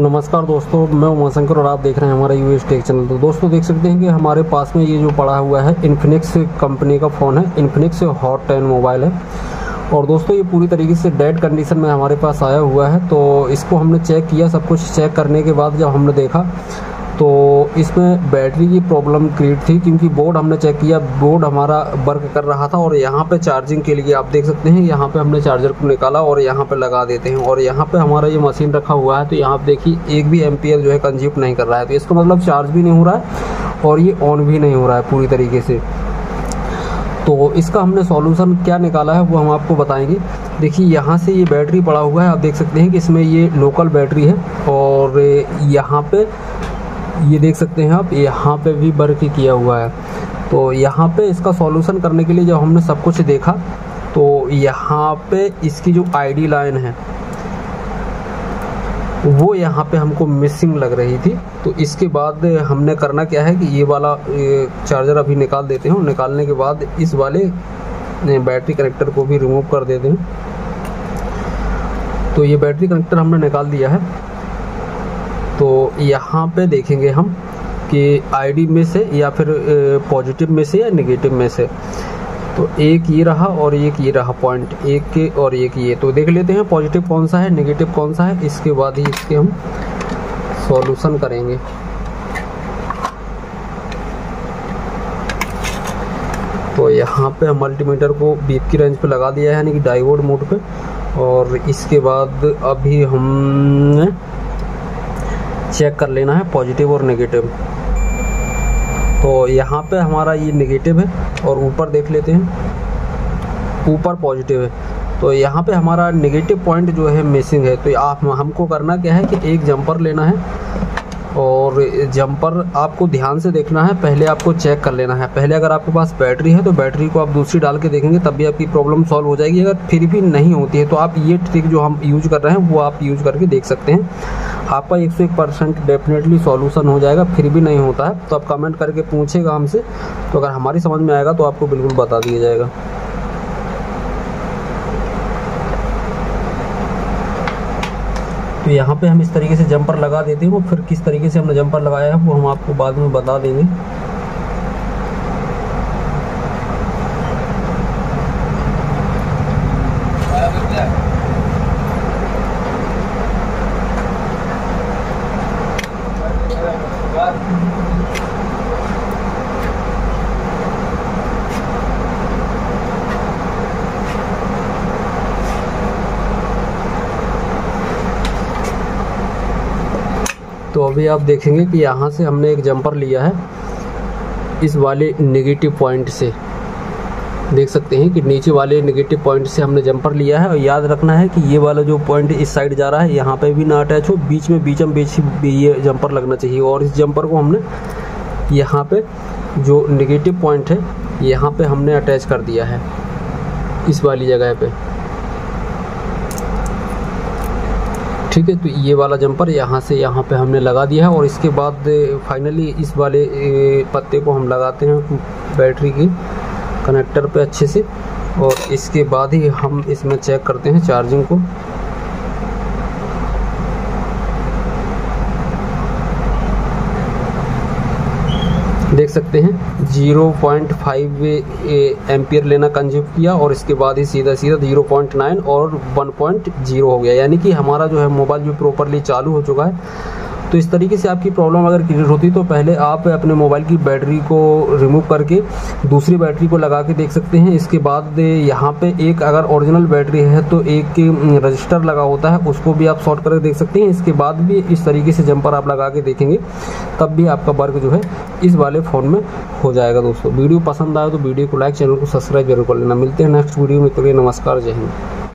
तो नमस्कार दोस्तों, मैं उमाशंकर और आप देख रहे हैं हमारा यूएस टेक चैनल। तो दोस्तों देख सकते हैं कि हमारे पास में ये जो पड़ा हुआ है इन्फिनिक्स कंपनी का फ़ोन है। इन्फिनिक्स हॉट 10 मोबाइल है और दोस्तों ये पूरी तरीके से डेड कंडीशन में हमारे पास आया हुआ है। तो इसको हमने चेक किया, सब कुछ चेक करने के बाद जब हमने देखा तो इसमें बैटरी की प्रॉब्लम क्रिएट थी, क्योंकि बोर्ड हमने चेक किया, बोर्ड हमारा वर्क कर रहा था। और यहाँ पे चार्जिंग के लिए आप देख सकते हैं, यहाँ पे हमने चार्जर को निकाला और यहाँ पे लगा देते हैं। और यहाँ पे हमारा ये मशीन रखा हुआ है, तो यहाँ पे देखिए एक भी एम्पियर जो है कंज्यूम नहीं कर रहा है। तो इसका मतलब चार्ज भी नहीं हो रहा है और ये ऑन भी नहीं हो रहा है पूरी तरीके से। तो इसका हमने सॉल्यूशन क्या निकाला है वो हम आपको बताएंगे। देखिए यहाँ से ये बैटरी पड़ा हुआ है, आप देख सकते हैं कि इसमें ये लोकल बैटरी है। और यहाँ पे ये देख सकते हैं आप, यहाँ पे भी वर्क किया हुआ है। तो यहाँ पे इसका सॉल्यूशन करने के लिए जब हमने सब कुछ देखा तो यहाँ पे इसकी जो आईडी लाइन है वो यहाँ पे हमको मिसिंग लग रही थी। तो इसके बाद हमने करना क्या है कि ये वाला चार्जर अभी निकाल देते हैं। निकालने के बाद इस वाले बैटरी कनेक्टर को भी रिमूव कर देते हैं। तो ये बैटरी कनेक्टर हमने निकाल दिया है। तो यहाँ पे देखेंगे हम कि आईडी में से या फिर पॉजिटिव में से या नेगेटिव में से। तो एक ये रहा और एक ये रहा पॉइंट, एक के और एक ये। तो देख लेते हैं पॉजिटिव कौन सा है, नेगेटिव कौन सा है, इसके बाद ही इसके हम सॉल्यूशन करेंगे। तो यहाँ पे हम मल्टीमीटर को बीप की रेंज पे लगा दिया है, यानी कि डायोड मोड पे। और इसके बाद अभी हम चेक कर लेना है पॉजिटिव और नेगेटिव। तो यहाँ पे हमारा ये नेगेटिव है और ऊपर देख लेते हैं, ऊपर पॉजिटिव है। तो यहाँ पे हमारा नेगेटिव पॉइंट जो है मिसिंग है। तो हमको करना क्या है कि एक जंपर लेना है और जंपर आपको ध्यान से देखना है, पहले आपको चेक कर लेना है। पहले अगर आपके पास बैटरी है तो बैटरी को आप दूसरी डाल के देखेंगे, तब भी आपकी प्रॉब्लम सॉल्व हो जाएगी। अगर फिर भी नहीं होती है तो आप ये ट्रिक जो हम यूज कर रहे हैं वो आप यूज करके देख सकते हैं। आपका 101% डेफिनेटली सॉल्यूशन हो जाएगा। फिर भी नहीं होता है तो आप कमेंट करके पूछेगा हमसे, तो अगर हमारी समझ में आएगा तो आपको बिल्कुल बता दिया जाएगा। तो यहाँ पे हम इस तरीके से जंपर लगा देते हैं। वो फिर किस तरीके से हमने जंपर लगाया है वो हम आपको बाद में बता देंगे। तो अभी आप देखेंगे कि यहाँ से हमने एक जंपर लिया है इस वाले नेगेटिव पॉइंट से। देख सकते हैं कि नीचे वाले नेगेटिव पॉइंट से हमने जंपर लिया है। और याद रखना है कि ये वाला जो पॉइंट इस साइड जा रहा है यहाँ पे भी ना अटैच हो, बीच ये जंपर लगना चाहिए। और इस जंपर को हमने यहाँ पे जो नेगेटिव पॉइंट है यहाँ पे हमने अटैच कर दिया है इस वाली जगह पे। ठीक है, तो ये वाला जंपर यहाँ से यहाँ पे हमने लगा दिया है। और इसके बाद फाइनली इस वाले पत्ते को हम लगाते हैं बैटरी की कनेक्टर पे अच्छे से। और इसके बाद ही हम इसमें चेक करते हैं चार्जिंग को। देख सकते हैं 0.5 एम्पियर लेना कंज्यूम किया और इसके बाद ही सीधा 0.9 और 1.0 हो गया, यानी कि हमारा जो है मोबाइल जो प्रॉपरली चालू हो चुका है। तो इस तरीके से आपकी प्रॉब्लम अगर क्लियर होती तो पहले आप अपने मोबाइल की बैटरी को रिमूव करके दूसरी बैटरी को लगा के देख सकते हैं। इसके बाद यहाँ पे एक अगर ओरिजिनल बैटरी है तो एक रजिस्टर लगा होता है, उसको भी आप शॉर्ट करके देख सकते हैं। इसके बाद भी इस तरीके से जंपर आप लगा के देखेंगे, तब भी आपका वर्क जो है इस वाले फ़ोन में हो जाएगा। दोस्तों वीडियो पसंद आए तो वीडियो को लाइक, चैनल को सब्सक्राइब जरूर कर लेना। मिलते हैं नेक्स्ट वीडियो में। तो नमस्कार, जय हिंद।